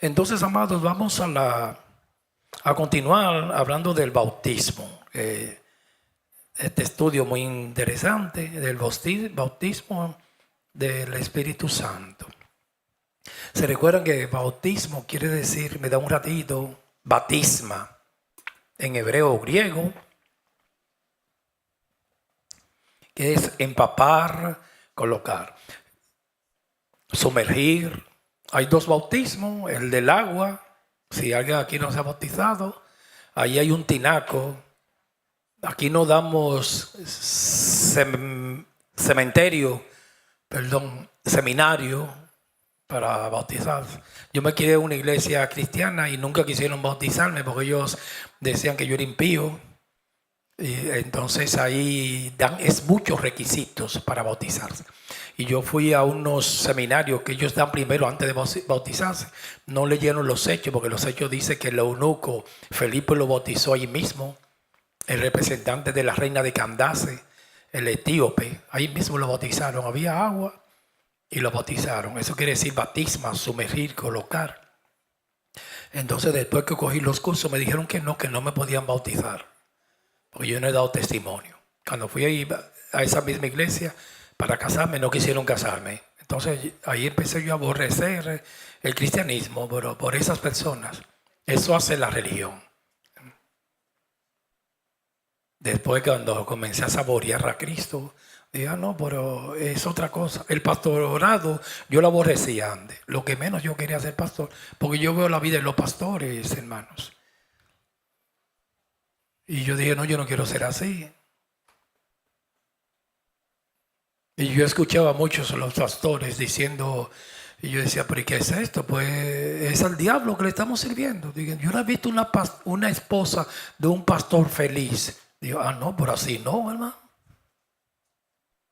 Entonces, amados, vamos a continuar hablando del bautismo. Este estudio muy interesante del bautismo del Espíritu Santo. Se recuerdan que bautismo quiere decir, me da un ratito, batisma, en hebreo o griego, que es empapar, colocar, sumergir. Hay dos bautismos, el del agua, si alguien aquí no se ha bautizado, ahí hay un tinaco. Aquí no damos seminario para bautizar. Yo me crié en una iglesia cristiana y nunca quisieron bautizarme porque ellos decían que yo era impío. Y entonces ahí es muchos requisitos para bautizarse. Y yo fui a unos seminarios que ellos dan primero antes de bautizarse. No leyeron los hechos porque los hechos dicen que el eunuco Felipe lo bautizó allí mismo. El representante de la reina de Candace, el etíope, ahí mismo lo bautizaron. Había agua y lo bautizaron. Eso quiere decir batisma, sumergir, colocar. Entonces después que cogí los cursos me dijeron que no me podían bautizar. Porque yo no he dado testimonio. Cuando fui ahí a esa misma iglesia para casarme, no quisieron casarme. Entonces ahí empecé yo a aborrecer el cristianismo por esas personas. Eso hace la religión. Después cuando comencé a saborear a Cristo, dije, no, pero es otra cosa. El pastorado yo lo aborrecía antes. Lo que menos yo quería ser pastor, porque yo veo la vida de los pastores, hermanos. Y yo dije, no, yo no quiero ser así. Y yo escuchaba a muchos los pastores diciendo, y yo decía, pero ¿qué es esto? Pues es al diablo que le estamos sirviendo. Digo, yo no he visto una esposa de un pastor feliz. Digo, no, pero así no, hermano.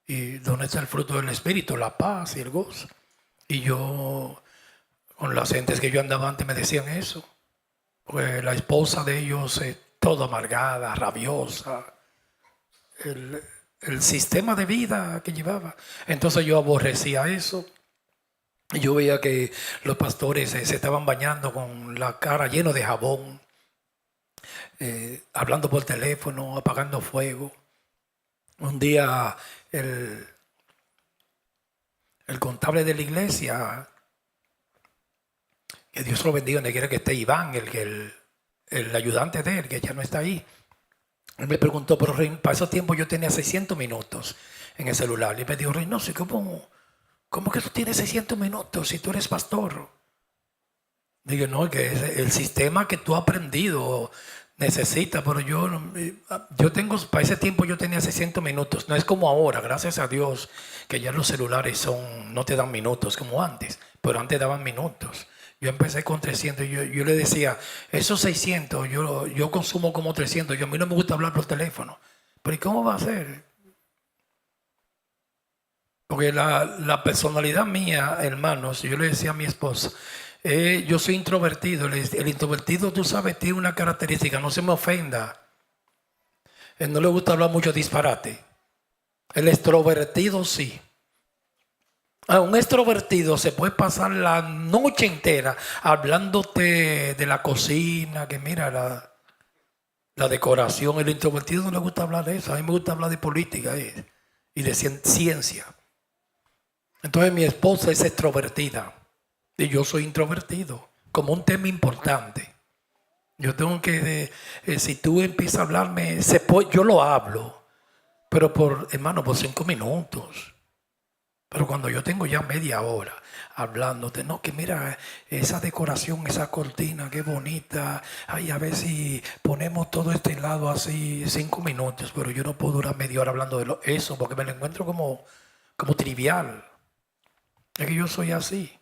¿Y dónde está el fruto del Espíritu? La paz y el gozo. Y yo, con las gentes que yo andaba antes me decían eso. Pues la esposa de ellos es toda amargada, rabiosa. El sistema de vida que llevaba. Entonces yo aborrecía eso. Yo veía que los pastores se estaban bañando con la cara llena de jabón, hablando por teléfono, apagando fuego. Un día el contable de la iglesia, que Dios lo bendiga, donde quiera que esté Iván, el ayudante de él, que ya no está ahí. Él me preguntó, pero Rey, para ese tiempo yo tenía 600 minutos en el celular. Y me dijo, Reynoso, ¿cómo que tú tienes 600 minutos si tú eres pastor? Digo, no, que es el sistema que tú has aprendido necesita, pero yo tengo, para ese tiempo yo tenía 600 minutos. No es como ahora, gracias a Dios, que ya los celulares no te dan minutos como antes, pero antes daban minutos. Yo empecé con 300 y yo le decía, esos 600, yo consumo como 300. A mí no me gusta hablar por teléfono. Pero ¿y cómo va a ser? Porque la personalidad mía, hermanos, yo le decía a mi esposa, yo soy introvertido. El introvertido, tú sabes, tiene una característica, no se me ofenda. No le gusta hablar mucho disparate. El extrovertido sí. Un extrovertido se puede pasar la noche entera hablándote de la cocina, que mira la decoración. El introvertido no le gusta hablar de eso. A mí me gusta hablar de política y de ciencia. Entonces mi esposa es extrovertida y yo soy introvertido, como un tema importante. Yo tengo que, si tú empiezas a hablarme, yo lo hablo, pero hermano, por 5 minutos. Pero cuando yo tengo ya media hora hablándote, no, que mira esa decoración, esa cortina, qué bonita. Ay, a ver si ponemos todo este lado así 5 minutos, pero yo no puedo durar media hora hablando de eso porque me lo encuentro como trivial. Es que yo soy así.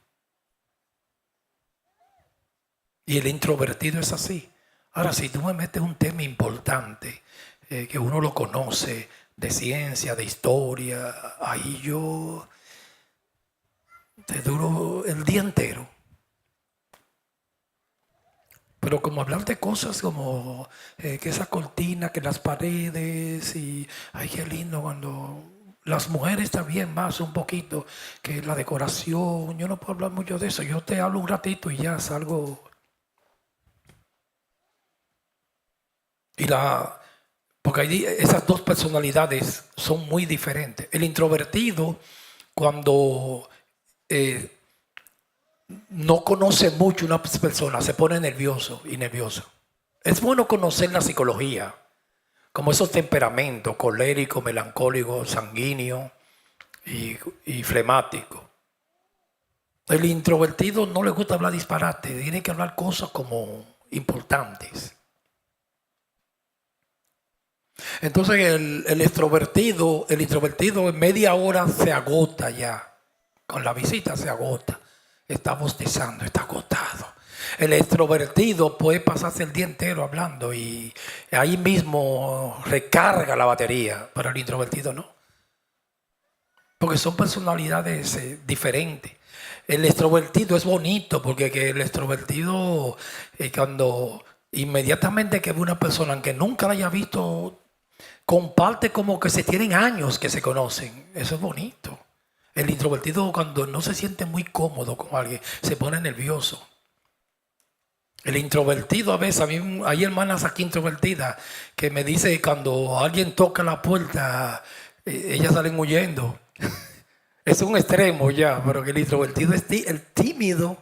Y el introvertido es así. Ahora, si tú me metes un tema importante, que uno lo conoce, de ciencia, de historia, ahí yo te duro el día entero. Pero como hablar de cosas como que esa cortina, que las paredes, y ay, qué lindo cuando Las mujeres también más un poquito, que la decoración, yo no puedo hablar mucho de eso, yo te hablo un ratito y ya salgo. Porque esas dos personalidades son muy diferentes. El introvertido, cuando no conoce mucho una persona, se pone nervioso y nerviosa. Es bueno conocer la psicología, como esos temperamentos, colérico, melancólico, sanguíneo y flemático. El introvertido no le gusta hablar disparate, tiene que hablar cosas como importantes. Entonces el introvertido en media hora se agota ya. Con la visita se agota. Está bostezando, está agotado. El extrovertido puede pasarse el día entero hablando y ahí mismo recarga la batería, pero el introvertido no. Porque son personalidades diferentes. El extrovertido es bonito porque el extrovertido cuando inmediatamente que ve una persona, aunque nunca la haya visto, comparte como que se tienen años que se conocen. Eso es bonito. El introvertido cuando no se siente muy cómodo con alguien, se pone nervioso. El introvertido a veces, hay hermanas aquí introvertidas que me dicen cuando alguien toca la puerta, ellas salen huyendo. Es un extremo ya, pero que el introvertido es el tímido.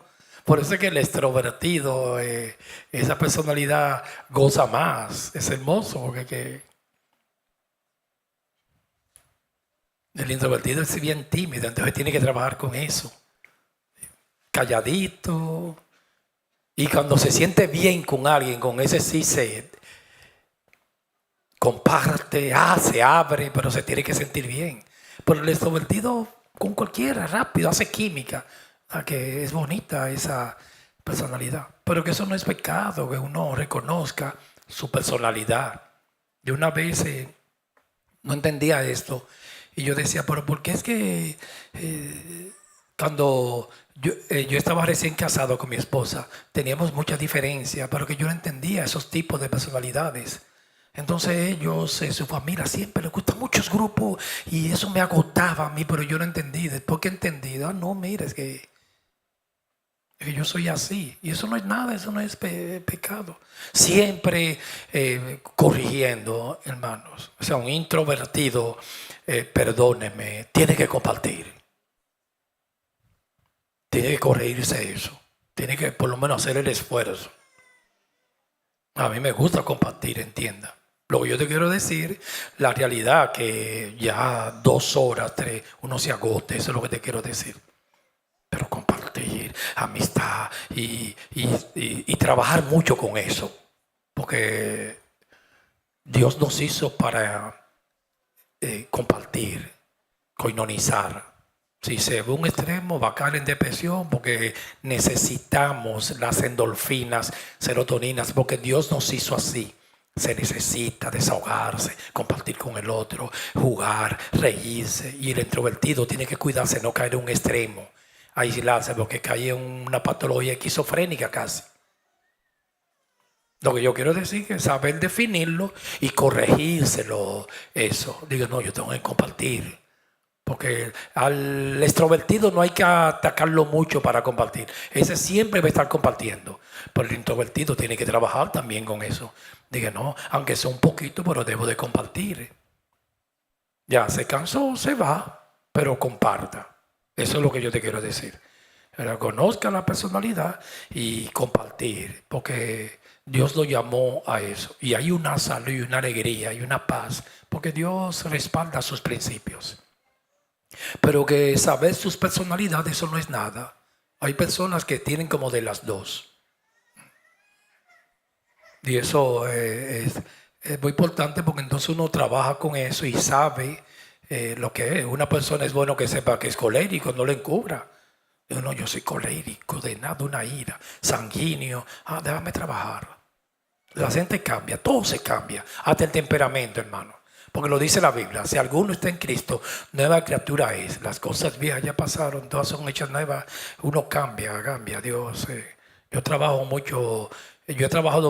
Por eso es que el extrovertido, esa personalidad goza más. Es hermoso porque el introvertido es bien tímido, entonces tiene que trabajar con eso. Calladito. Y cuando se siente bien con alguien, con ese sí se comparte, se abre, pero se tiene que sentir bien. Pero el extrovertido con cualquiera, rápido, hace química. Que es bonita esa personalidad. Pero que eso no es pecado, que uno reconozca su personalidad. Yo una vez no entendía esto. Y yo decía, pero ¿por qué es que cuando yo estaba recién casado con mi esposa, teníamos mucha diferencia, pero que yo no entendía esos tipos de personalidades? Entonces ellos, su familia siempre les gustan muchos grupos y eso me agotaba a mí, pero yo no entendí. Después que entendí, no, mira, es que yo soy así. Y eso no es nada, eso no es pecado. Siempre corrigiendo, hermanos. O sea, un introvertido, perdóneme, tiene que compartir. Tiene que corregirse eso. Tiene que por lo menos hacer el esfuerzo. A mí me gusta compartir, entienda. Lo que yo te quiero decir, la realidad que ya 2 horas, 3, uno se agote, eso es lo que te quiero decir. Pero compartir, amistad y trabajar mucho con eso. Porque Dios nos hizo para compartir, coinonizar. Si se ve un extremo, va a caer en depresión porque necesitamos las endorfinas, serotoninas, porque Dios nos hizo así. Se necesita desahogarse, compartir con el otro, jugar, reírse. Y el introvertido tiene que cuidarse, no caer en un extremo, aislarse, porque cae en una patología esquizofrénica casi. Lo que yo quiero decir es saber definirlo y corregírselo, eso. Digo, no, yo tengo que compartir. Porque al extrovertido no hay que atacarlo mucho para compartir. Ese siempre va a estar compartiendo. Pero el introvertido tiene que trabajar también con eso. Diga, no, aunque sea un poquito, pero debo de compartir. Ya se cansó, se va, pero comparta. Eso es lo que yo te quiero decir. Reconozca la personalidad y compartir. Porque Dios lo llamó a eso. Y hay una salud y una alegría y una paz. Porque Dios respalda sus principios. Pero que saber sus personalidades, eso no es nada. Hay personas que tienen como de las dos. Y eso es muy importante porque entonces uno trabaja con eso y sabe lo que es. Una persona es bueno que sepa que es colérico, no le encubra. No, yo soy colérico, de nada, una ira, sanguíneo. Déjame trabajar. La gente cambia, todo se cambia, hasta el temperamento, hermano. Porque lo dice la Biblia, si alguno está en Cristo, nueva criatura es. Las cosas viejas ya pasaron, todas son hechas nuevas. Uno cambia, Dios. Yo he trabajado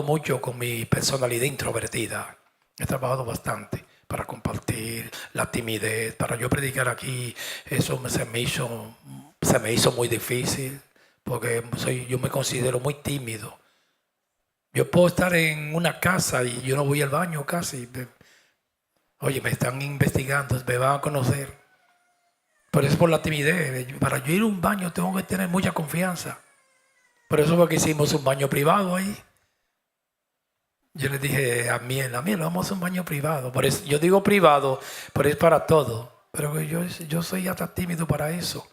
mucho con mi personalidad introvertida. He trabajado bastante. para compartir, la timidez. Para yo predicar aquí, eso se me hizo muy difícil, porque yo me considero muy tímido. Yo puedo estar en una casa y yo no voy al baño casi. Oye, me están investigando, me van a conocer. Pero es por la timidez. Para yo ir a un baño tengo que tener mucha confianza. Por eso fue que hicimos un baño privado ahí. Yo le dije a Miel, vamos a un baño privado. Por eso, yo digo privado, pero es para todo. Pero yo soy hasta tímido para eso.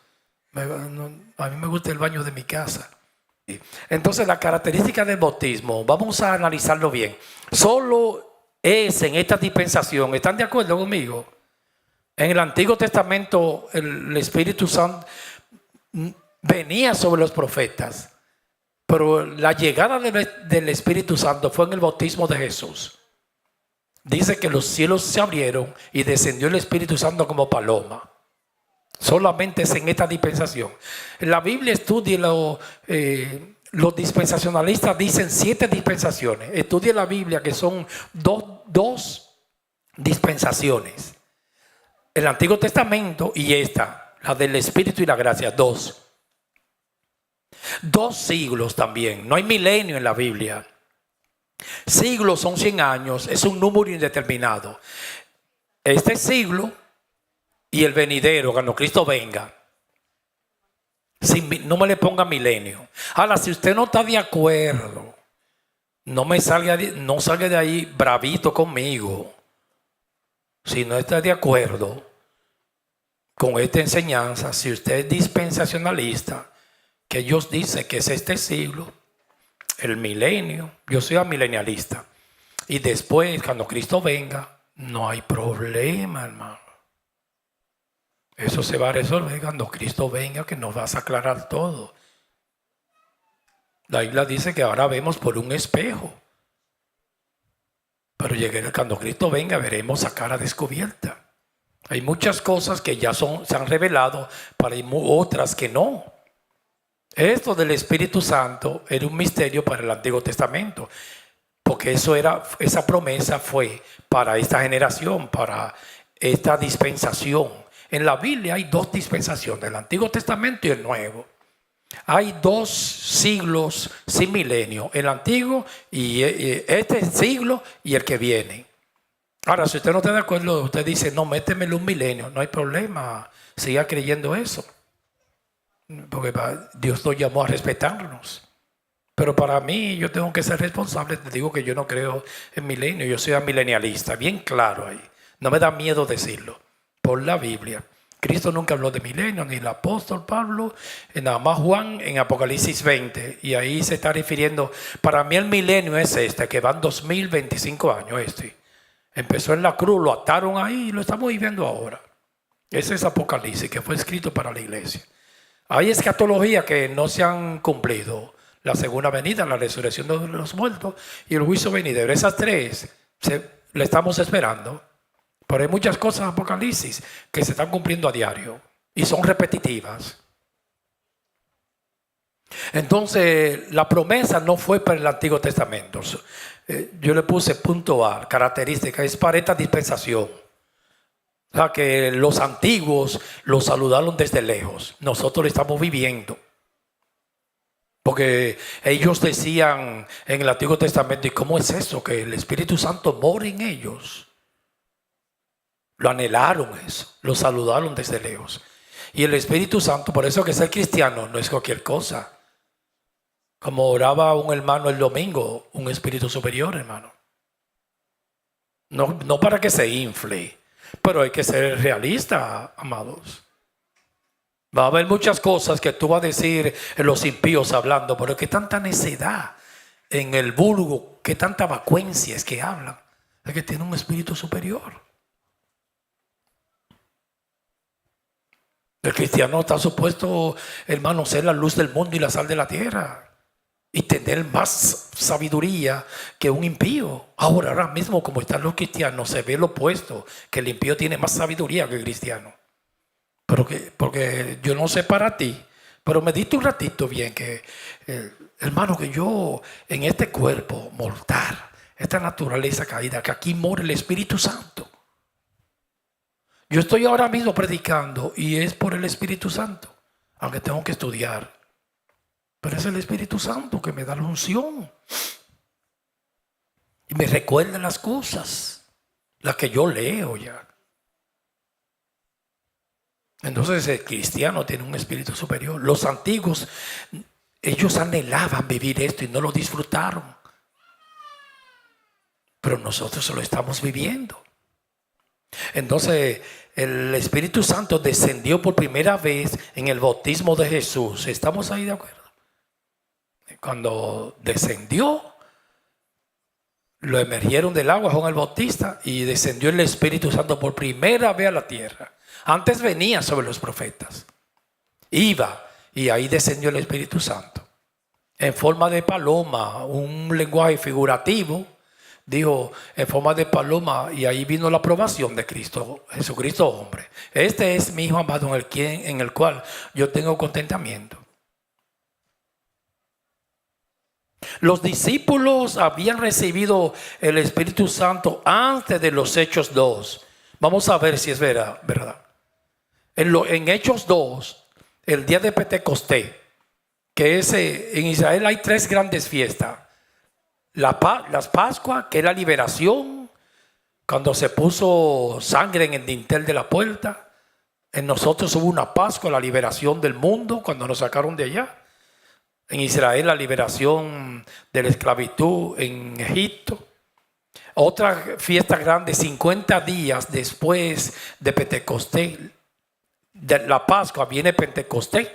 A mí me gusta el baño de mi casa. Entonces, la característica del bautismo, vamos a analizarlo bien. Solo es en esta dispensación, ¿están de acuerdo conmigo? En el Antiguo Testamento, el Espíritu Santo venía sobre los profetas, pero la llegada del Espíritu Santo fue en el bautismo de Jesús. Dice que los cielos se abrieron y descendió el Espíritu Santo como paloma. Solamente es en esta dispensación. En la Biblia estudia los dispensacionalistas dicen 7 dispensaciones. Estudia la Biblia que son dos dispensaciones. El Antiguo Testamento y esta, la del Espíritu y la gracia, 2 siglos también. No hay milenio en la Biblia. Siglos son 100 años, es un número indeterminado. Este siglo y el venidero, cuando Cristo venga, no me le ponga milenio. Ahora, si usted no está de acuerdo, no salga de ahí bravito conmigo. Si no está de acuerdo con esta enseñanza, si usted es dispensacionalista, que Dios dice que es este siglo, el milenio, yo soy amilenialista, y después cuando Cristo venga, no hay problema, hermano. Eso se va a resolver cuando Cristo venga, que nos va a aclarar todo. La Biblia dice que ahora vemos por un espejo, pero cuando Cristo venga veremos a cara descubierta. Hay muchas cosas que ya se han revelado, pero hay otras que no. Esto del Espíritu Santo era un misterio para el Antiguo Testamento, porque esa promesa fue para esta generación, para esta dispensación. En la Biblia hay 2 dispensaciones, el Antiguo Testamento y el Nuevo. Hay 2 siglos sin milenio, el antiguo y este siglo y el que viene. Ahora, si usted no está de acuerdo, usted dice, no, métemelo un milenio, no hay problema, siga creyendo eso. Porque Dios nos llamó a respetarnos. Pero para mí, yo tengo que ser responsable. Te digo que yo no creo en milenio, yo soy amilenialista, bien claro ahí. No me da miedo decirlo, por la Biblia. Cristo nunca habló de milenio, ni el apóstol Pablo, nada más Juan en Apocalipsis 20. Y ahí se está refiriendo, para mí el milenio es que van 2025 años Empezó en la cruz, lo ataron ahí y lo estamos viviendo ahora. Ese es Apocalipsis, que fue escrito para la iglesia. Hay escatologías que no se han cumplido. La segunda venida, la resurrección de los muertos y el juicio venidero. Esas 3 le estamos esperando. Pero hay muchas cosas en Apocalipsis que se están cumpliendo a diario y son repetitivas. Entonces, la promesa no fue para el Antiguo Testamento. Yo le puse punto A, característica, es para esta dispensación. O sea, que los antiguos lo saludaron desde lejos. Nosotros lo estamos viviendo. Porque ellos decían en el Antiguo Testamento, ¿y cómo es eso? Que el Espíritu Santo mora en ellos. Lo anhelaron eso, lo saludaron desde lejos. Y el Espíritu Santo, por eso que ser cristiano no es cualquier cosa. Como oraba un hermano el domingo, un espíritu superior, hermano. No para que se infle, pero hay que ser realista, amados. Va a haber muchas cosas que tú vas a decir en los impíos hablando, pero que tanta necedad en el vulgo, que tanta vacuencia es que hablan. Es que tiene un espíritu superior. El cristiano está supuesto, hermano, ser la luz del mundo y la sal de la tierra. Y tener más sabiduría que un impío. Ahora mismo, como están los cristianos, se ve lo opuesto, que el impío tiene más sabiduría que el cristiano. Porque yo no sé para ti, pero me diste un ratito bien que, hermano, que yo en este cuerpo mortal, esta naturaleza caída, que aquí mora el Espíritu Santo. Yo estoy ahora mismo predicando y es por el Espíritu Santo, aunque tengo que estudiar. Pero es el Espíritu Santo que me da la unción y me recuerda las cosas, las que yo leo ya. Entonces el cristiano tiene un espíritu superior. Los antiguos, ellos anhelaban vivir esto y no lo disfrutaron. Pero nosotros lo estamos viviendo. Entonces el Espíritu Santo descendió por primera vez en el bautismo de Jesús. ¿Estamos ahí de acuerdo? Cuando descendió, lo emergieron del agua Juan el Bautista y descendió el Espíritu Santo por primera vez a la tierra. Antes venía sobre los profetas, iba y ahí descendió el Espíritu Santo en forma de paloma, un lenguaje figurativo. Dijo en forma de paloma, y ahí vino la aprobación de Cristo, Jesucristo hombre. Este es mi Hijo amado en el cual yo tengo contentamiento. Los discípulos habían recibido el Espíritu Santo antes de los Hechos 2. Vamos a ver si es verdad. En Hechos 2, el día de Pentecostés, que es en Israel hay 3 grandes fiestas. Las Pascuas, que es la liberación, cuando se puso sangre en el dintel de la puerta. En nosotros hubo una Pascua, la liberación del mundo, cuando nos sacaron de allá. En Israel la liberación de la esclavitud en Egipto. Otra fiesta grande, 50 días después de Pentecostés, de la Pascua viene Pentecostés.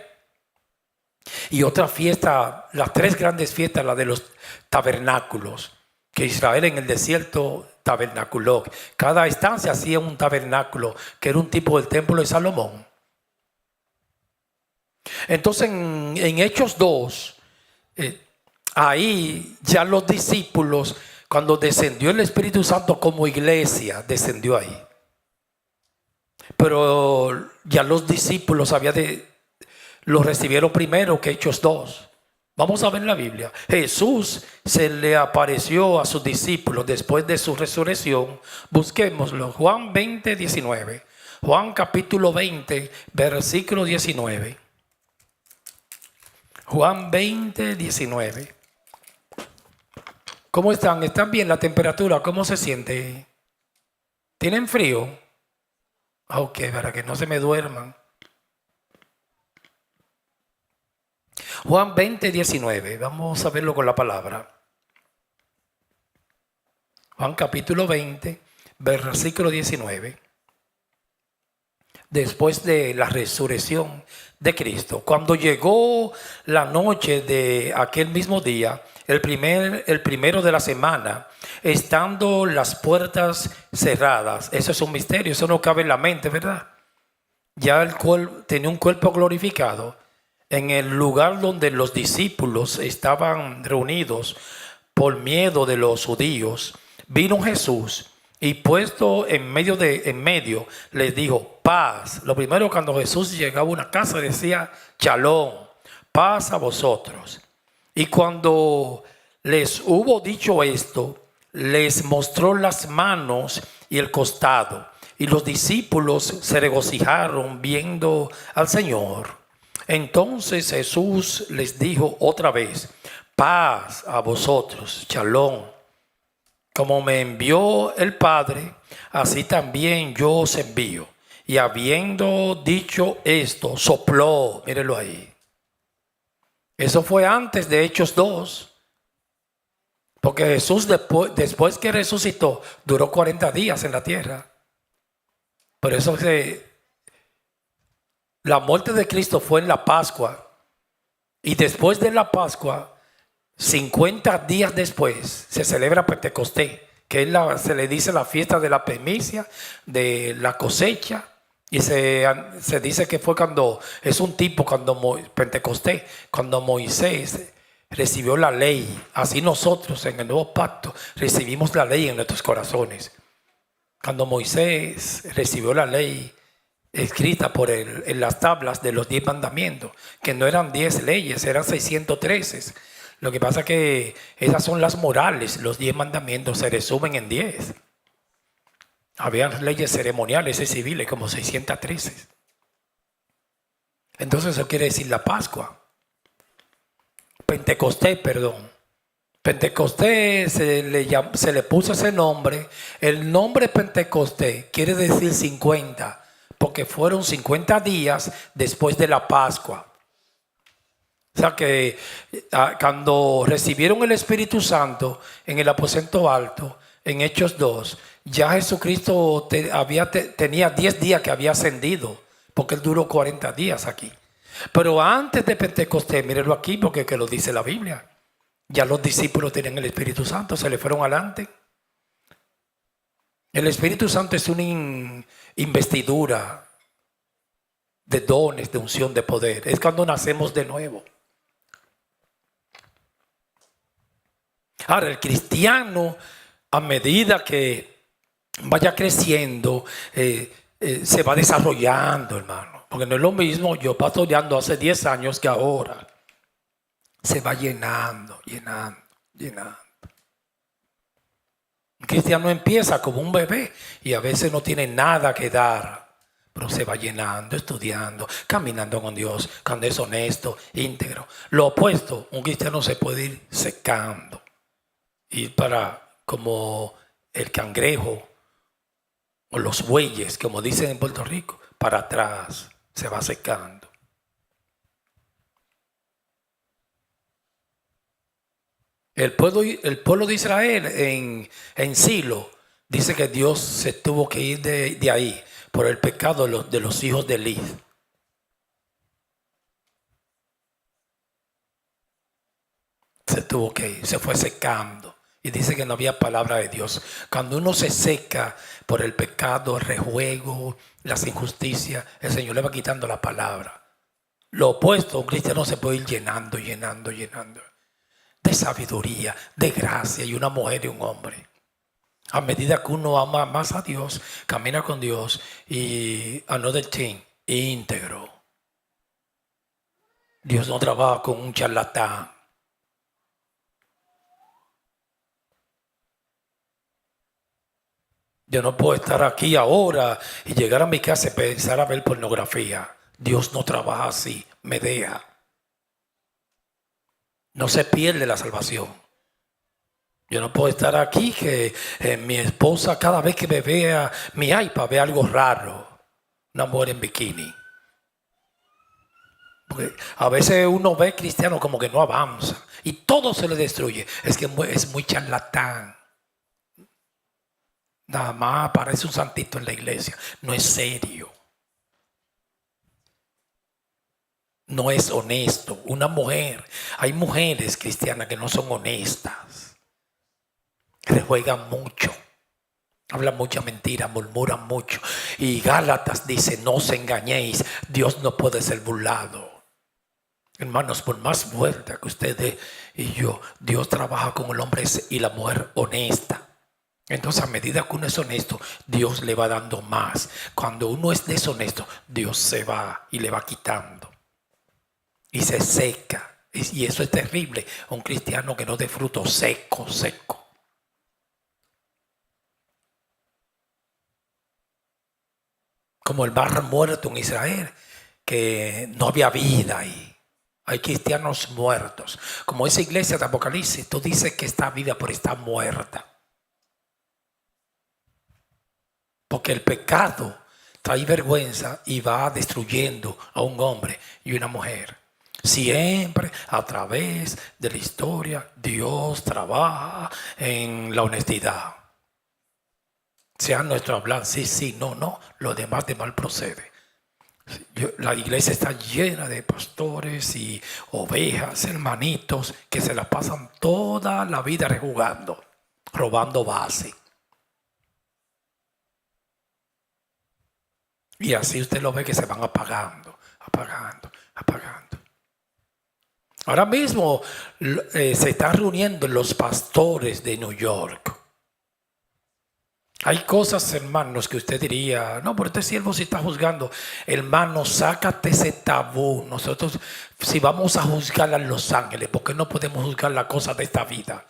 Y otra fiesta, las 3 grandes fiestas, la de los tabernáculos, que Israel en el desierto tabernaculó. Cada estancia hacía un tabernáculo, que era un tipo del templo de Salomón. Entonces en Hechos 2, ahí ya los discípulos, cuando descendió el Espíritu Santo como iglesia, descendió ahí. Pero ya los discípulos lo recibieron primero que Hechos 2. Vamos a ver la Biblia. Jesús se le apareció a sus discípulos después de su resurrección. Busquémoslo. Juan 20, 19. Juan capítulo 20, versículo 19. Juan 20, 19. ¿Cómo están? ¿Están bien la temperatura? ¿Cómo se siente? ¿Tienen frío? Ok, para que no se me duerman. Juan 20, 19. Vamos a verlo con la palabra. Juan capítulo 20, versículo 19. Después de la resurrección de Cristo, cuando llegó la noche de aquel mismo día, el primero de la semana, estando las puertas cerradas. Eso es un misterio, eso no cabe en la mente, ¿verdad? Ya el cual tenía un cuerpo glorificado. En el lugar donde los discípulos estaban reunidos por miedo de los judíos, vino Jesús y puesto en medio les dijo paz. Lo primero, cuando Jesús llegaba a una casa decía shalom, paz a vosotros. Y cuando les hubo dicho esto, les mostró las manos y el costado, y los discípulos se regocijaron viendo al Señor. Entonces Jesús les dijo otra vez, paz a vosotros, shalom. Como me envió el Padre, así también yo os envío. Y habiendo dicho esto, sopló, mírenlo ahí. Eso fue antes de Hechos 2. Porque Jesús después que resucitó, duró 40 días en la tierra. Por eso la muerte de Cristo fue en la Pascua. Y después de la Pascua, 50 días después, se celebra Pentecostés, que se le dice la fiesta de la primicia, de la cosecha. Y se dice que fue Pentecostés, cuando Moisés recibió la ley. Así nosotros en el nuevo pacto recibimos la ley en nuestros corazones. Cuando Moisés recibió la ley escrita en las tablas de los 10 mandamientos, que no eran 10 leyes, eran 613. Lo que pasa es que esas son las morales, los 10 mandamientos se resumen en 10. Había leyes ceremoniales y civiles como 613. Entonces eso quiere decir la Pascua. Pentecostés, perdón. Pentecostés se le puso ese nombre. El nombre Pentecostés quiere decir 50, porque fueron 50 días después de la Pascua. O sea que cuando recibieron el Espíritu Santo en el aposento alto, en Hechos 2, ya Jesucristo tenía 10 días que había ascendido, porque él duró 40 días aquí. Pero antes de Pentecostés, mírenlo aquí porque que lo dice la Biblia, ya los discípulos tenían el Espíritu Santo, se le fueron adelante. El Espíritu Santo es una investidura de dones, de unción, de poder. Es cuando nacemos de nuevo. Ahora, el cristiano, a medida que vaya creciendo, se va desarrollando, hermano. Porque no es lo mismo yo pastoreando hace 10 años que ahora. Se va llenando. Un cristiano empieza como un bebé y a veces no tiene nada que dar, pero se va llenando, estudiando, caminando con Dios, cuando es honesto, íntegro. Lo opuesto, un cristiano se puede ir secando. Ir para como el cangrejo o los bueyes, como dicen en Puerto Rico, para atrás, se va secando. El pueblo de Israel en Silo dice que Dios se tuvo que ir de ahí por el pecado de los hijos de Eli. Se tuvo que ir, se fue secando. Y dice que no había palabra de Dios. Cuando uno se seca por el pecado, el rejuego, las injusticias, el Señor le va quitando la palabra. Lo opuesto, un cristiano se puede ir llenando. De sabiduría, de gracia, y una mujer y un hombre. A medida que uno ama más a Dios, camina con Dios y another thing, íntegro. Dios no trabaja con un charlatán. Yo no puedo estar aquí ahora y llegar a mi casa y pensar a ver pornografía. Dios no trabaja así, me deja. No se pierde la salvación. Yo no puedo estar aquí que mi esposa cada vez que me vea mi iPad ve algo raro. Una mujer en bikini. Porque a veces uno ve cristiano como que no avanza y todo se le destruye. Es que es muy charlatán. Nada más parece un santito en la iglesia. No es serio. No es honesto. Una mujer, hay mujeres cristianas que no son honestas. Que juegan mucho. Hablan mucha mentira, murmuran mucho. Y Gálatas dice, no os engañéis. Dios no puede ser burlado. Hermanos, por más fuerte que ustedes y yo, Dios trabaja con el hombre y la mujer honesta. Entonces, a medida que uno es honesto, Dios le va dando más. Cuando uno es deshonesto, Dios se va y le va quitando. Y se seca. Y eso es terrible. Un cristiano que no dé fruto seco. Como el mar muerto en Israel, que no había vida ahí. Hay cristianos muertos. Como esa iglesia de Apocalipsis, tú dices que está viva, pero está muerta. Porque el pecado trae vergüenza y va destruyendo a un hombre y una mujer. Siempre a través de la historia, Dios trabaja en la honestidad. Sea nuestro hablar, sí, no, lo demás de mal procede. La iglesia está llena de pastores y ovejas, hermanitos, que se la pasan toda la vida rejugando, robando base. Y así usted lo ve que se van apagando. Ahora mismo se están reuniendo los pastores de New York. Hay cosas, hermanos, que usted diría, no, pero este siervo se está juzgando. Hermano, sácate ese tabú. Nosotros, si vamos a juzgar a los ángeles, ¿por qué no podemos juzgar las cosas de esta vida?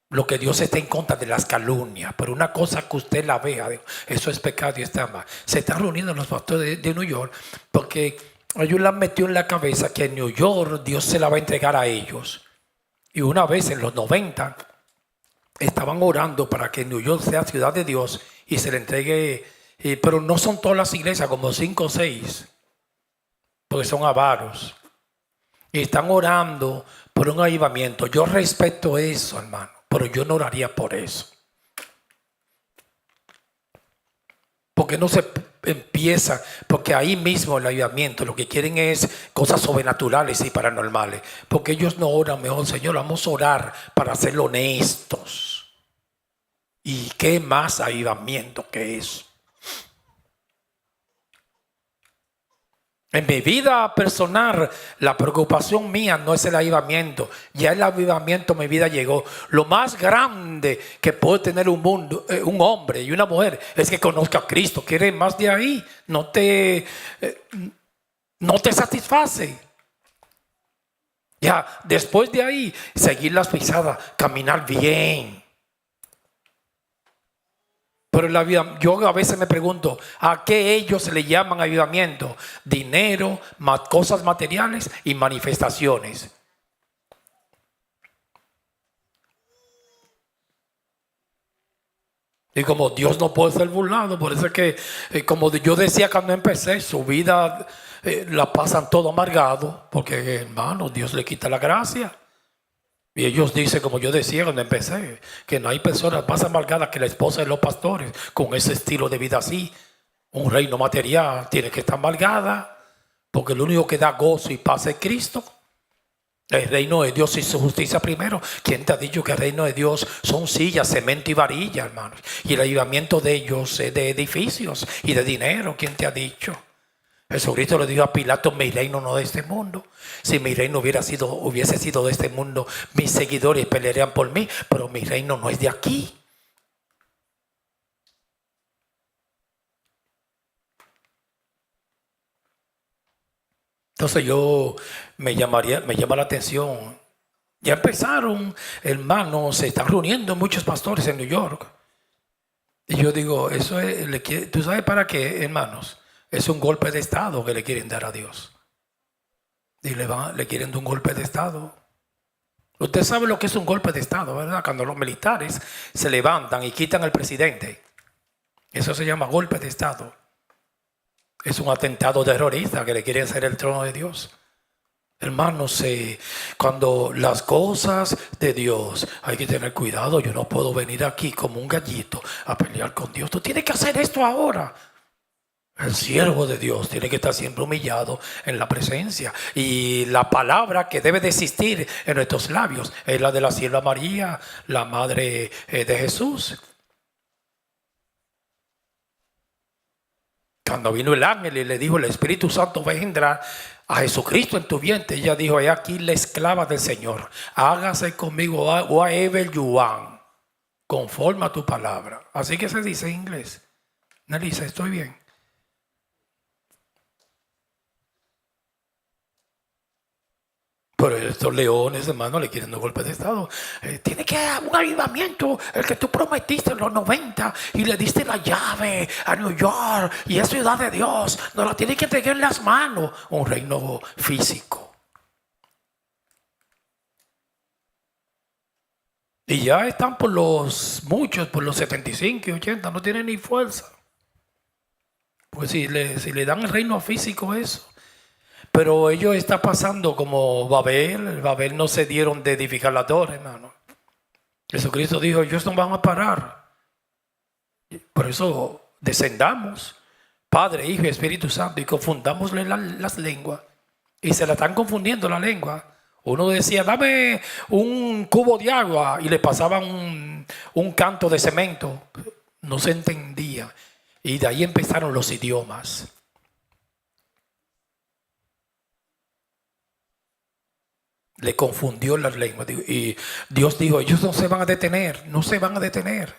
Lo que Dios está en contra de las calumnias. Pero una cosa que usted la vea, eso es pecado y está mal. Se están reuniendo los pastores de New York porque ellos le han metido en la cabeza que en New York Dios se la va a entregar a ellos. Y una vez en los 90 estaban orando para que New York sea ciudad de Dios y se le entregue, pero no son todas las iglesias, como 5 o 6, porque son avaros. Y están orando por un avivamiento. Yo respeto eso, hermano, pero yo no oraría por eso. Porque no se empieza, porque ahí mismo el avivamiento lo que quieren es cosas sobrenaturales y paranormales. Porque ellos no oran mejor, Señor, vamos a orar para ser honestos. ¿Y qué más avivamiento que eso? En mi vida personal, la preocupación mía no es el avivamiento. Ya el avivamiento en mi vida llegó. Lo más grande que puede tener un mundo, un hombre y una mujer, es que conozca a Cristo. ¿Quieres más de ahí? No te satisface. Ya, después de ahí, seguir las pisadas, caminar bien. Pero la vida, yo a veces me pregunto, ¿a qué ellos le llaman avivamiento? Dinero, cosas materiales y manifestaciones. Y como Dios no puede ser burlado, por eso es que, como yo decía cuando empecé, su vida la pasan todo amargado, porque hermano, Dios le quita la gracia. Y ellos dicen, como yo decía cuando empecé, que no hay personas más amargadas que la esposa de los pastores con ese estilo de vida así. Un reino material tiene que estar amargada, porque lo único que da gozo y paz es Cristo. El reino de Dios y su justicia primero. ¿Quién te ha dicho que el reino de Dios son sillas, cemento y varilla, hermanos? Y el avivamiento de ellos es de edificios y de dinero. ¿Quién te ha dicho? Jesucristo le dijo a Pilato, mi reino no es de este mundo. Si mi reino hubiese sido de este mundo, mis seguidores pelearían por mí, pero mi reino no es de aquí. Entonces me llama la atención. Ya empezaron, hermanos, se están reuniendo muchos pastores en New York. Y yo digo, eso es, ¿tú sabes para qué, hermanos? Es un golpe de estado que le quieren dar a Dios. Y le quieren dar un golpe de estado. Usted sabe lo que es un golpe de estado, ¿verdad? Cuando los militares se levantan y quitan al presidente. Eso se llama golpe de estado. Es un atentado terrorista que le quieren hacer el trono de Dios. Hermanos, cuando las cosas de Dios hay que tener cuidado. Yo no puedo venir aquí como un gallito a pelear con Dios. Tú tienes que hacer esto ahora. El siervo de Dios tiene que estar siempre humillado en la presencia. Y la palabra que debe de existir en nuestros labios es la de la sierva María, la madre de Jesús. Cuando vino el ángel y le dijo, el Espíritu Santo vendrá a Jesucristo en tu vientre, ella dijo, he aquí la esclava del Señor, hágase conmigo whatever you want, conforme a tu palabra. Así que se dice en inglés. Nelisa, ¿estoy bien? Pero estos leones, hermano, le quieren un golpe de estado. Tiene que haber un avivamiento, el que tú prometiste en los 90 y le diste la llave a New York y es ciudad de Dios. Nos la tiene que entregar en las manos. Un reino físico. Y ya están muchos por los 75 y 80, no tienen ni fuerza. Pues si le dan el reino físico eso. Pero ellos están pasando como Babel no se dieron de edificar la torre, hermano. Jesucristo dijo, ellos no van a parar. Por eso descendamos, Padre, Hijo y Espíritu Santo, y confundámosle las lenguas. Y se la están confundiendo la lengua. Uno decía, dame un cubo de agua, y le pasaban un canto de cemento. No se entendía. Y de ahí empezaron los idiomas. Le confundió las lenguas. Y Dios dijo, ellos no se van a detener, no se van a detener.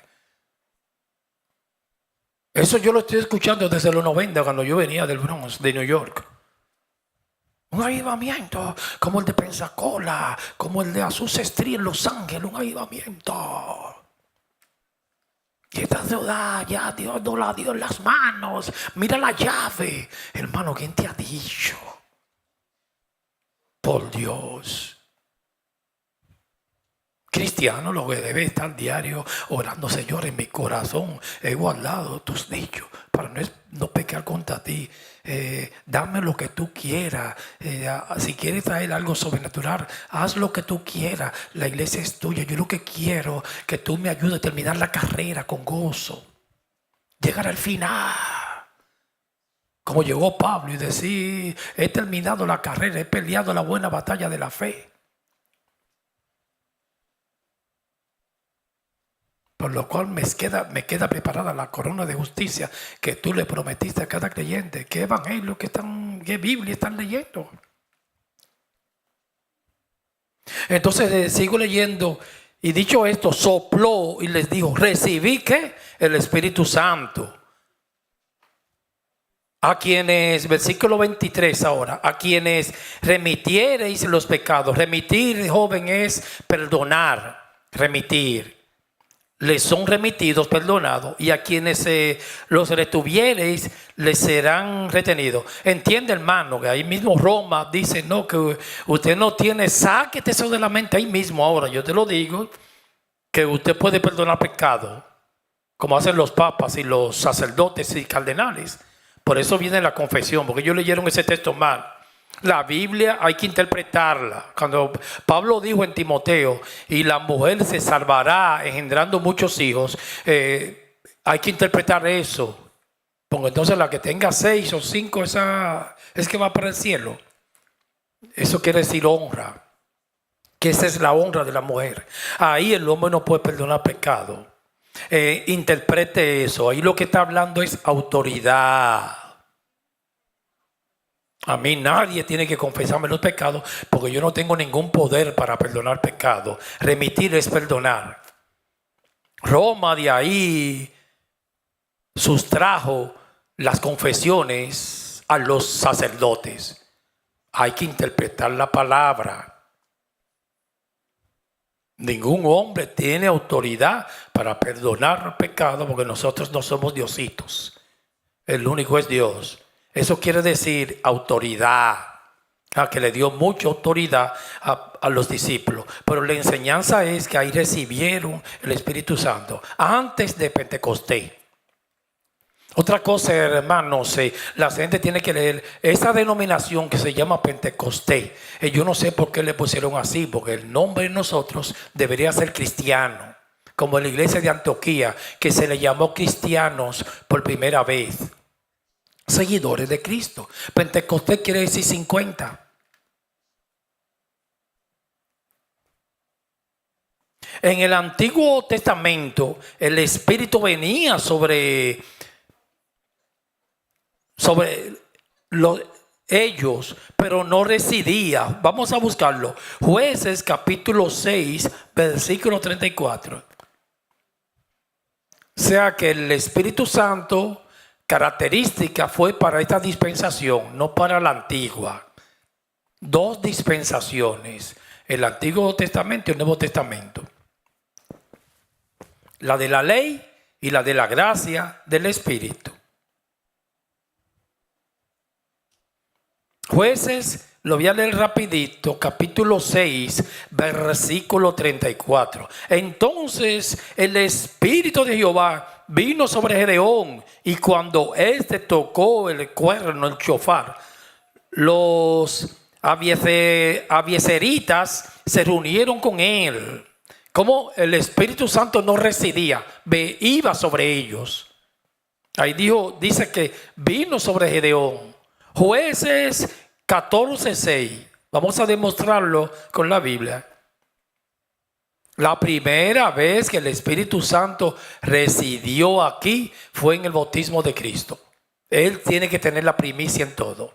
Eso yo lo estoy escuchando desde los 90, cuando yo venía del Bronx, de New York. Un avivamiento como el de Pensacola, como el de Jesús Street en Los Ángeles, un avivamiento. Y esta ciudad ya Dios nos la dio en las manos. Mira la llave. Hermano, ¿quién te ha dicho? Por Dios. Cristiano lo que debe estar diario orando: Señor, en mi corazón he guardado tus dichos para no pecar contra ti. Dame lo que tú quieras. Si quieres traer algo sobrenatural, haz lo que tú quieras. La iglesia es tuya. Yo lo que quiero que tú me ayudes a terminar la carrera con gozo, llegar al final como llegó Pablo y decir: he terminado la carrera, he peleado la buena batalla de la fe. Por lo cual me queda preparada la corona de justicia que tú le prometiste a cada creyente. ¿Qué evangelio, qué Biblia están leyendo? Entonces sigo leyendo. Y dicho esto, sopló y les dijo: recibí ¿qué? El Espíritu Santo. A quienes, versículo 23 ahora, a quienes remitiereis los pecados. Remitir, joven, es perdonar, remitir. Les son remitidos, perdonados, y a quienes los retuviereis les serán retenidos. Entiende, hermano, que ahí mismo Roma dice: no, que usted no tiene, sáquete eso de la mente ahí mismo. Ahora yo te lo digo, que usted puede perdonar pecado, como hacen los papas y los sacerdotes y cardenales. Por eso viene la confesión, porque ellos leyeron ese texto mal. La Biblia hay que interpretarla. Cuando Pablo dijo en Timoteo: y la mujer se salvará engendrando muchos hijos, hay que interpretar eso. Porque entonces la que tenga 6 o 5, esa es que va para el cielo. Eso quiere decir honra, que esa es la honra de la mujer. Ahí el hombre no puede perdonar pecado. Interprete eso. Ahí lo que está hablando es autoridad. A mí nadie tiene que confesarme los pecados, porque yo no tengo ningún poder para perdonar pecado. Remitir es perdonar. Roma de ahí sustrajo las confesiones a los sacerdotes. Hay que interpretar la palabra. Ningún hombre tiene autoridad para perdonar pecado, porque nosotros no somos diositos. El único es Dios. Eso quiere decir autoridad, que le dio mucha autoridad a los discípulos. Pero la enseñanza es que ahí recibieron el Espíritu Santo antes de Pentecostés. Otra cosa, hermanos, la gente tiene que leer esa denominación que se llama Pentecostés. Yo no sé por qué le pusieron así, porque el nombre de nosotros debería ser cristiano, como en la iglesia de Antioquía, que se le llamó cristianos por primera vez. Seguidores de Cristo. Pentecostés quiere decir 50. En el Antiguo Testamento el Espíritu venía sobre ellos, pero no residía. Vamos a buscarlo. Jueces capítulo 6, versículo 34. O sea que el Espíritu Santo, característica, fue para esta dispensación, no para la antigua. 2 dispensaciones: el Antiguo Testamento y el Nuevo Testamento. La de la ley y la de la gracia del Espíritu. Jueces, lo voy a leer rapidito, capítulo 6, versículo 34. Entonces el Espíritu de Jehová vino sobre Gedeón, y cuando éste tocó el cuerno, el shofar, los abiezeritas se reunieron con él. Como el Espíritu Santo no residía, iba sobre ellos. Ahí dice que vino sobre Gedeón. Jueces 14:6. Vamos a demostrarlo con la Biblia. La primera vez que el Espíritu Santo residió aquí fue en el bautismo de Cristo. Él tiene que tener la primicia en todo.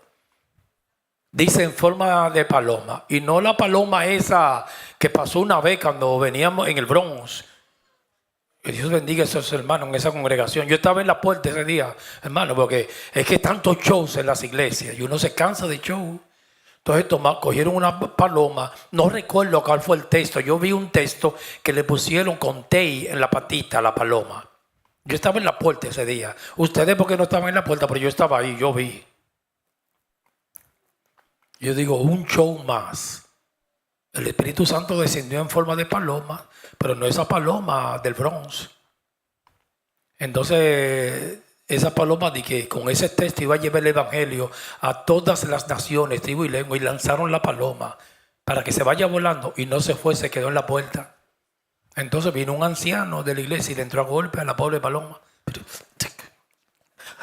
Dice en forma de paloma, y no la paloma esa que pasó una vez cuando veníamos en el Bronx. Que Dios bendiga a esos hermanos en esa congregación. Yo estaba en la puerta ese día, hermano, porque es que tantos shows en las iglesias y uno se cansa de show. Entonces cogieron una paloma, no recuerdo cuál fue el texto, yo vi un texto que le pusieron con tei en la patita a la paloma. Yo estaba en la puerta ese día. Ustedes porque no estaban en la puerta, pero yo estaba ahí, yo vi. Yo digo, un show más. El Espíritu Santo descendió en forma de paloma, pero no esa paloma del Bronx. Entonces, esa paloma de que con ese texto iba a llevar el evangelio a todas las naciones, tribu y lengua, y lanzaron la paloma para que se vaya volando, y no se fue, se quedó en la puerta. Entonces vino un anciano de la iglesia y le entró a golpe a la pobre paloma.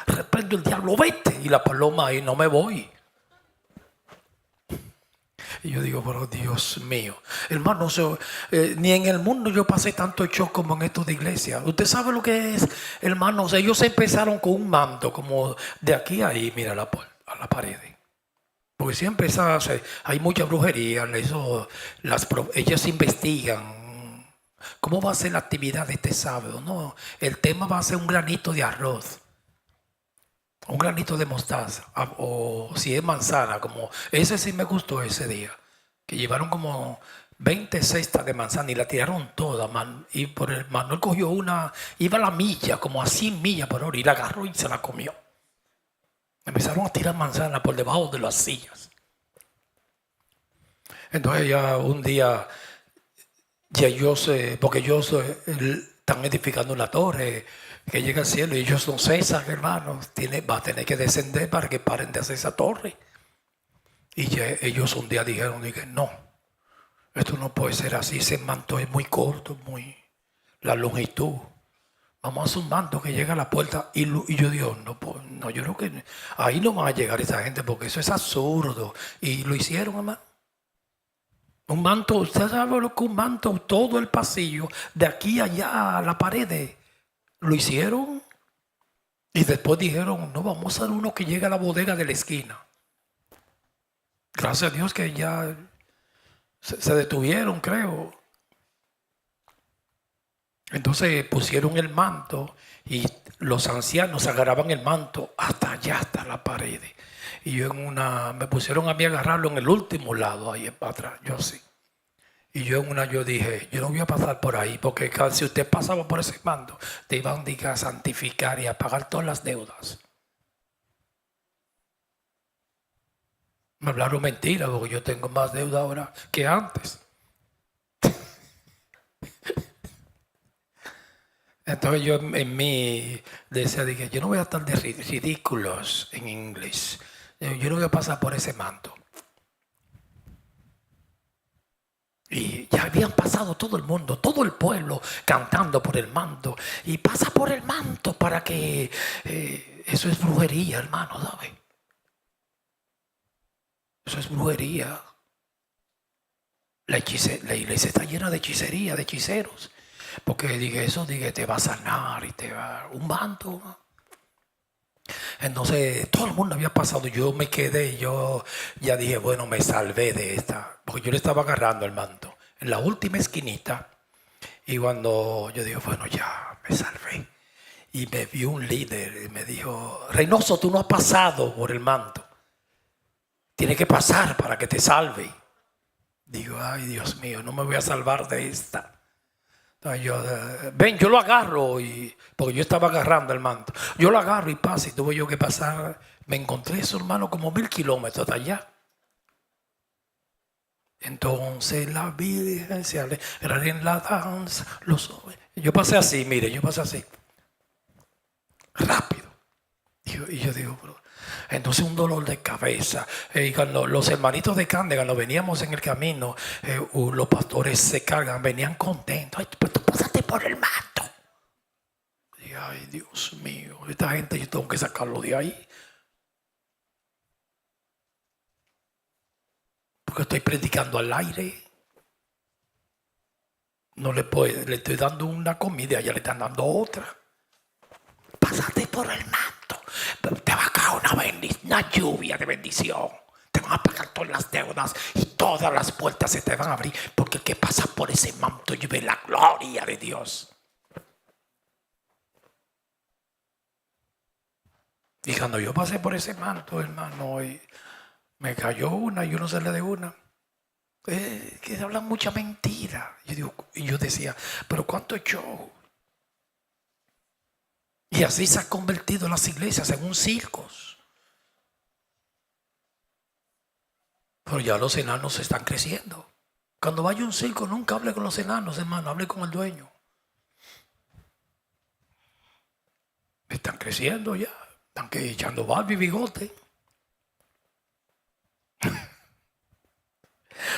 Reprendo el diablo, vete. Y la paloma ahí, no me voy. Y yo digo, pero Dios mío, hermano, ni en el mundo yo pasé tanto shock como en esto de iglesia. Usted sabe lo que es, hermano. Ellos empezaron con un manto como de aquí a ahí, mira, a la pared. Porque siempre hay mucha brujería. Ellos investigan cómo va a ser la actividad de este sábado. No, el tema va a ser un granito de arroz. Un granito de mostaza, o si es manzana, como ese sí me gustó ese día, que llevaron como 20 cestas de manzana y la tiraron toda, y por el Manuel cogió una, iba a la milla, como a 100 millas por hora, y la agarró y se la comió. Empezaron a tirar manzana por debajo de las sillas. Entonces ya un día, porque ellos están edificando una torre que llega al cielo y ellos son César, hermanos, va a tener que descender para que paren de hacer esa torre. Y ellos un día dijeron, no, esto no puede ser así, ese manto es muy corto, la longitud. Vamos a hacer un manto que llega a la puerta. Y yo digo, no, yo creo que ahí no van a llegar esa gente porque eso es absurdo. Y lo hicieron, hermano. Un manto, usted sabe lo que un manto, todo el pasillo, de aquí a allá a la pared. Lo hicieron y después dijeron, no, vamos a hacer uno que llegue a la bodega de la esquina. Gracias a Dios que ya se detuvieron, creo. Entonces pusieron el manto y los ancianos agarraban el manto hasta allá, hasta la pared. Y yo me pusieron a mí a agarrarlo en el último lado, ahí para atrás, yo sí. Y yo dije, yo no voy a pasar por ahí, porque si usted pasaba por ese manto, te iban a santificar y a pagar todas las deudas. Me hablaron mentira, porque yo tengo más deuda ahora que antes. Entonces yo en mí decía, dije, yo no voy a estar de ridículos en inglés. Yo no voy a pasar por ese manto. Y ya habían pasado todo el mundo, todo el pueblo cantando por el manto. Y pasa por el manto para que... eso es brujería, hermano, ¿sabes? Eso es brujería. La iglesia está llena de hechicería, de hechiceros. Porque dije, te va a sanar y te va... Un manto. Entonces todo el mundo había pasado. Yo me quedé, yo ya dije, bueno, me salvé de esta. Porque yo le estaba agarrando el manto en la última esquinita. Y cuando yo dije, bueno, ya me salvé. Y me vio un líder y me dijo, Reynoso, tú no has pasado por el manto. Tienes que pasar para que te salve. Digo, ay, Dios mío, no me voy a salvar de esta. Entonces yo lo agarro, porque yo estaba agarrando el manto. Yo lo agarro y paso, y tuve yo que pasar. Me encontré eso, hermano, como 1000 kilómetros de allá. Entonces la Virgen se alegra en la danza. Yo pasé así, mire, yo pasé así. Rápido. Y yo digo, bro. Entonces un dolor de cabeza. Y cuando los hermanitos de Cande, cuando veníamos en el camino, los pastores se cargan, venían contentos. Ay, pues tú pasaste por el manto. Y ay, Dios mío, esta gente yo tengo que sacarlo de ahí. Porque estoy predicando al aire. No le estoy dando una comida, ya le están dando otra. Pásate por el manto. Pero te va a caer una lluvia de bendición. Te van a pagar todas las deudas y todas las puertas se te van a abrir. Porque el que pasa por ese manto lleve la gloria de Dios. Y cuando yo pasé por ese manto, hermano, y Me cayó una y yo no se le de una. Que hablan mucha mentira. Y yo decía, pero ¿cuánto show? Y así se han convertido las iglesias en un circos. Pero ya los enanos están creciendo. Cuando vaya a un circo, nunca hable con los enanos, hermano, hable con el dueño. Están creciendo ya, están echando barba y bigote.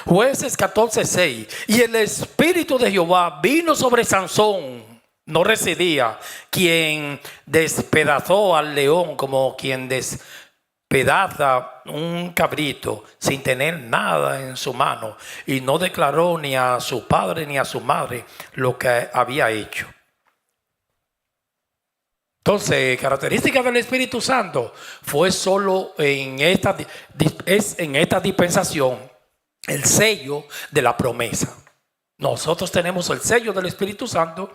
Jueces 14:6. Y el espíritu de Jehová vino sobre Sansón, no residía, quien despedazó al león como quien despedaza un cabrito sin tener nada en su mano, y no declaró ni a su padre ni a su madre lo que había hecho. Entonces, característica del Espíritu Santo fue solo en esta dispensación el sello de la promesa. Nosotros tenemos el sello del Espíritu Santo,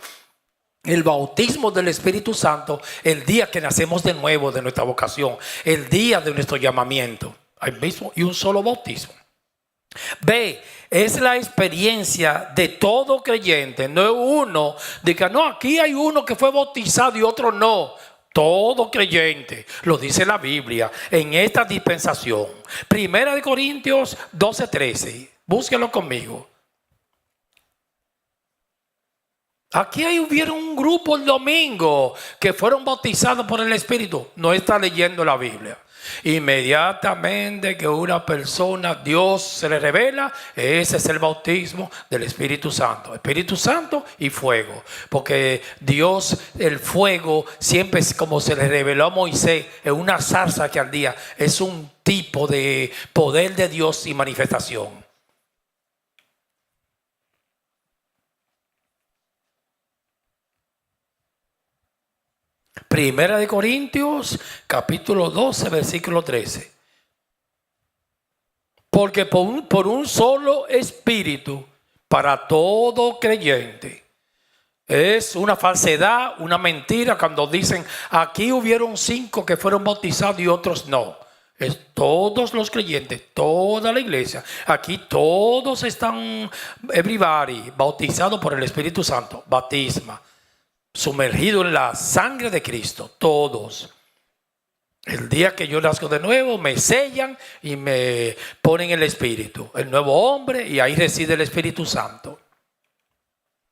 el bautismo del Espíritu Santo, el día que nacemos de nuevo de nuestra vocación, el día de nuestro llamamiento. Hay mismo y un solo bautismo. B, es la experiencia de todo creyente, no es uno, diga, no, aquí hay uno que fue bautizado y otro no. Todo creyente, lo dice la Biblia, en esta dispensación. Primera de Corintios 12:13, búsquelo conmigo. Aquí hubieron un grupo el domingo que fueron bautizados por el Espíritu. No está leyendo la Biblia. Inmediatamente que una persona, Dios se le revela, ese es el bautismo del Espíritu Santo. Espíritu Santo y fuego. Porque Dios, el fuego, siempre es como se le reveló a Moisés en una zarza que ardía. Es un tipo de poder de Dios y manifestación. Primera de Corintios, capítulo 12, versículo 13. Porque por un solo espíritu, para todo creyente. Es una falsedad, una mentira cuando dicen, aquí hubieron 5 que fueron bautizados y otros no. Es todos los creyentes, toda la iglesia. Aquí todos están, everybody, bautizados por el Espíritu Santo, bautisma. Sumergido en la sangre de Cristo, todos. El día que yo nazco de nuevo, me sellan y me ponen el Espíritu, el nuevo hombre, y ahí reside el Espíritu Santo.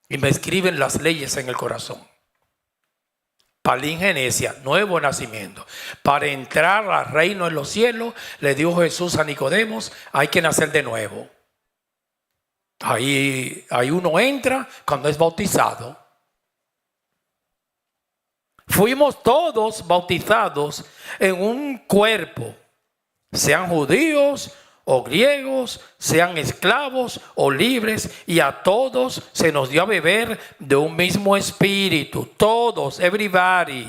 Y me escriben las leyes en el corazón. Palingenesia, nuevo nacimiento. Para entrar al reino de los cielos, le dijo Jesús a Nicodemos, hay que nacer de nuevo. Ahí uno entra cuando es bautizado. Fuimos todos bautizados en un cuerpo, sean judíos o griegos, sean esclavos o libres, y a todos se nos dio a beber de un mismo espíritu. Todos, everybody.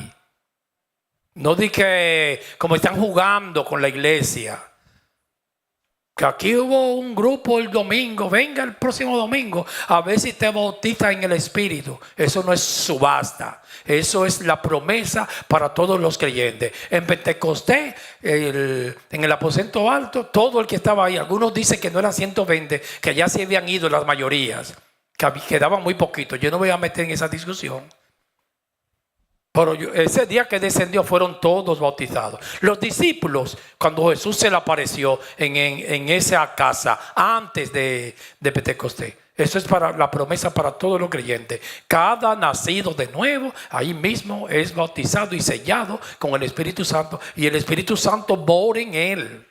No di que como están jugando con la iglesia. Que aquí hubo un grupo el domingo, venga el próximo domingo a ver si te bautiza en el Espíritu. Eso no es subasta, eso es la promesa para todos los creyentes. En Pentecostés, en el aposento alto, todo el que estaba ahí, algunos dicen que no eran 120, que ya se habían ido las mayorías, que quedaban muy poquitos. Yo no voy a meter en esa discusión. Pero ese día que descendió fueron todos bautizados. Los discípulos, cuando Jesús se le apareció en esa casa antes de Pentecostés, eso es para la promesa para todos los creyentes. Cada nacido de nuevo ahí mismo es bautizado y sellado con el Espíritu Santo, y el Espíritu Santo mora en él.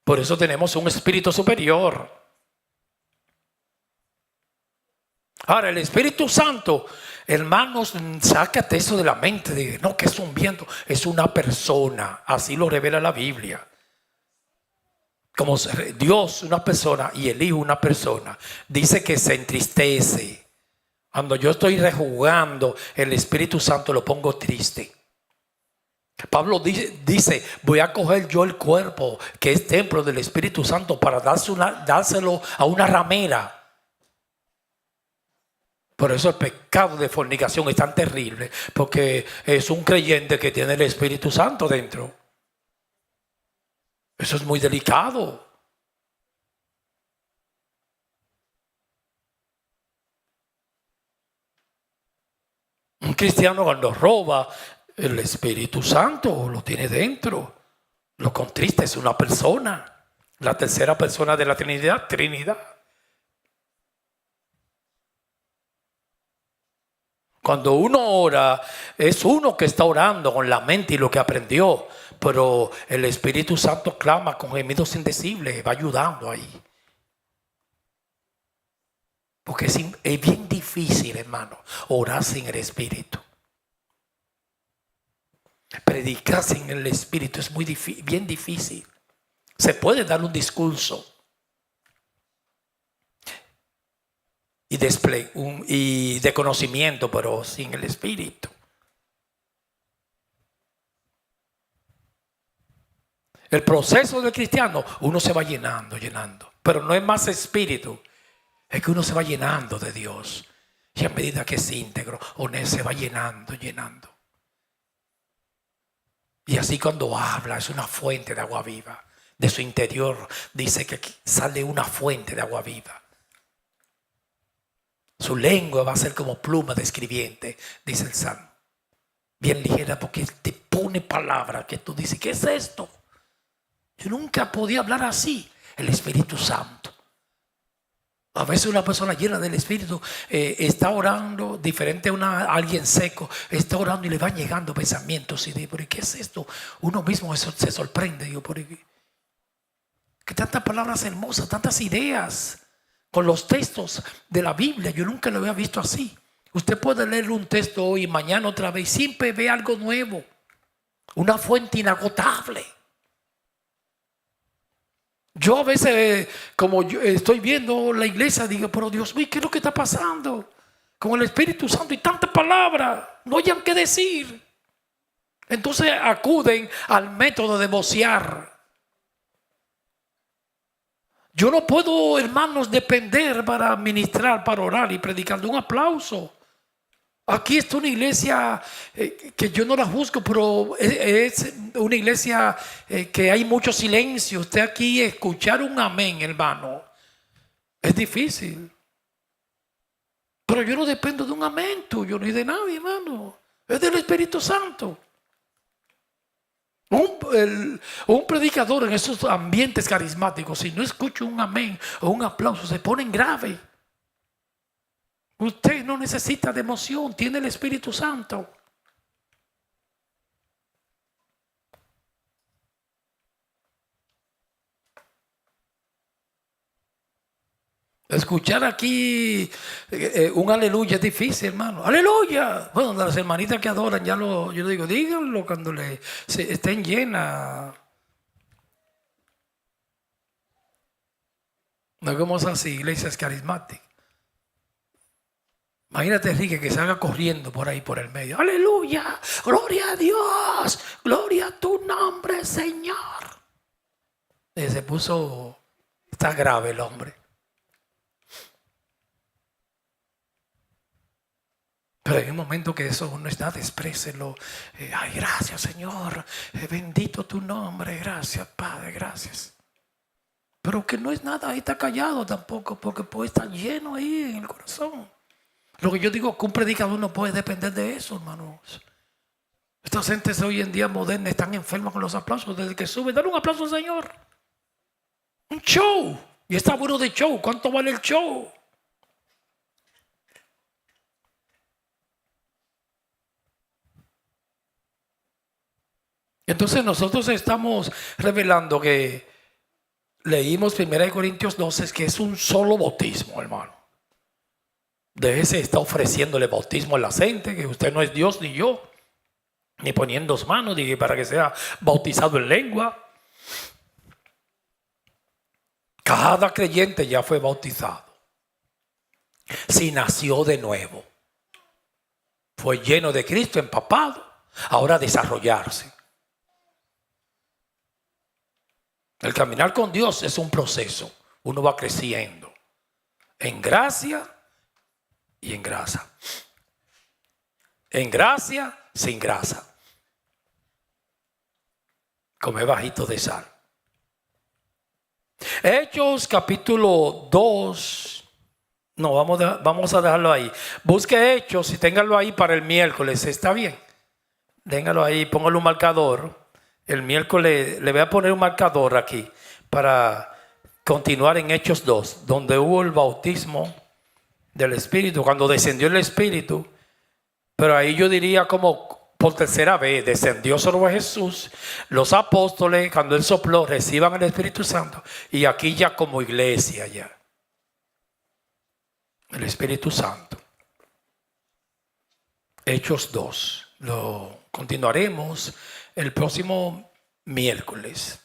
Por eso tenemos un espíritu superior. Ahora, el Espíritu Santo, hermanos, sácate eso de la mente. De, no, que es un viento, es una persona. Así lo revela la Biblia. Como Dios una persona y el Hijo una persona. Dice que se entristece. Cuando yo estoy rejugando, el Espíritu Santo lo pongo triste. Pablo dice, voy a coger yo el cuerpo que es templo del Espíritu Santo para dárselo a una ramera. Por eso el pecado de fornicación es tan terrible, porque es un creyente que tiene el Espíritu Santo dentro. Eso es muy delicado. Un cristiano cuando roba, el Espíritu Santo lo tiene dentro. Lo contrista, es una persona. La tercera persona de la Trinidad. Cuando uno ora, es uno que está orando con la mente y lo que aprendió. Pero el Espíritu Santo clama con gemidos indecibles, va ayudando ahí. Porque es bien difícil, hermano, orar sin el Espíritu. Predicar sin el Espíritu es bien difícil. Se puede dar un discurso y de conocimiento, pero sin el Espíritu. El proceso del cristiano, uno se va llenando, pero no es más espíritu. Es que uno se va llenando de Dios. Y a medida que es íntegro, uno se va llenando. Y así cuando habla, es una fuente de agua viva. De su interior dice que sale una fuente de agua viva. Su lengua va a ser como pluma de escribiente, dice el Salmo. Bien ligera, porque te pone palabras que tú dices, ¿qué es esto? Yo nunca podía hablar así. El Espíritu Santo. A veces una persona llena del Espíritu está orando diferente a alguien seco. Está orando y le van llegando pensamientos y dice, ¿pero qué es esto? Uno mismo se sorprende. Digo, ¿por qué? Que tantas palabras hermosas, tantas ideas con los textos de la Biblia. Yo nunca lo había visto así. Usted puede leer un texto hoy y mañana otra vez. Siempre ve algo nuevo. Una fuente inagotable. Yo a veces, como yo estoy viendo la iglesia, digo, pero Dios mío, ¿qué es lo que está pasando? Con el Espíritu Santo y tantas palabras, no hayan que decir. Entonces acuden al método de vocear. Yo no puedo, hermanos, depender para ministrar, para orar y predicar de un aplauso. Aquí está una iglesia que yo no la juzgo, pero es una iglesia que hay mucho silencio. Usted aquí escuchar un amén, hermano, es difícil. Pero yo no dependo de un amén tuyo ni de nadie, hermano. Es del Espíritu Santo. Un predicador en esos ambientes carismáticos, si no escucha un amén o un aplauso, se pone grave. Usted no necesita de emoción, tiene el Espíritu Santo. Escuchar aquí un aleluya es difícil, hermano. ¡Aleluya! Bueno, las hermanitas que adoran, yo digo, díganlo cuando estén llenas. No como esas iglesias carismáticas. Imagínate, Enrique, que salga corriendo por ahí por el medio. ¡Aleluya! ¡Gloria a Dios! ¡Gloria a tu nombre, Señor! Y se puso, está grave el hombre. Pero en un momento que eso no es nada, expréselo. Ay, gracias, Señor. Bendito tu nombre. Gracias, Padre. Gracias. Pero que no es nada, ahí está callado tampoco, porque puede estar lleno ahí en el corazón. Lo que yo digo que un predicador no puede depender de eso, hermanos. Estas gentes hoy en día modernas están enfermas con los aplausos. Desde que sube, dale un aplauso al Señor. Un show. Y está bueno de show. ¿Cuánto vale el show? Entonces nosotros estamos revelando que leímos 1 Corintios 12, que es un solo bautismo, hermano. De ese está ofreciéndole bautismo a la gente, que usted no es Dios ni yo, ni poniendo manos ni para que sea bautizado en lengua. Cada creyente ya fue bautizado. Si nació de nuevo, fue lleno de Cristo, empapado, ahora desarrollarse. El caminar con Dios es un proceso. Uno va creciendo en gracia y en grasa. En gracia, sin grasa. Come bajito de sal. Hechos capítulo 2. No, vamos a dejarlo ahí. Busque Hechos y téngalo ahí para el miércoles. ¿Está bien? Téngalo ahí, póngale un marcador. El miércoles le voy a poner un marcador aquí para continuar en Hechos 2, donde hubo el bautismo del Espíritu, cuando descendió el Espíritu. Pero ahí yo diría como por tercera vez descendió sobre Jesús, los apóstoles, cuando Él sopló, reciban el Espíritu Santo. Y aquí ya como iglesia ya. El Espíritu Santo. Hechos 2. Lo continuaremos el próximo miércoles.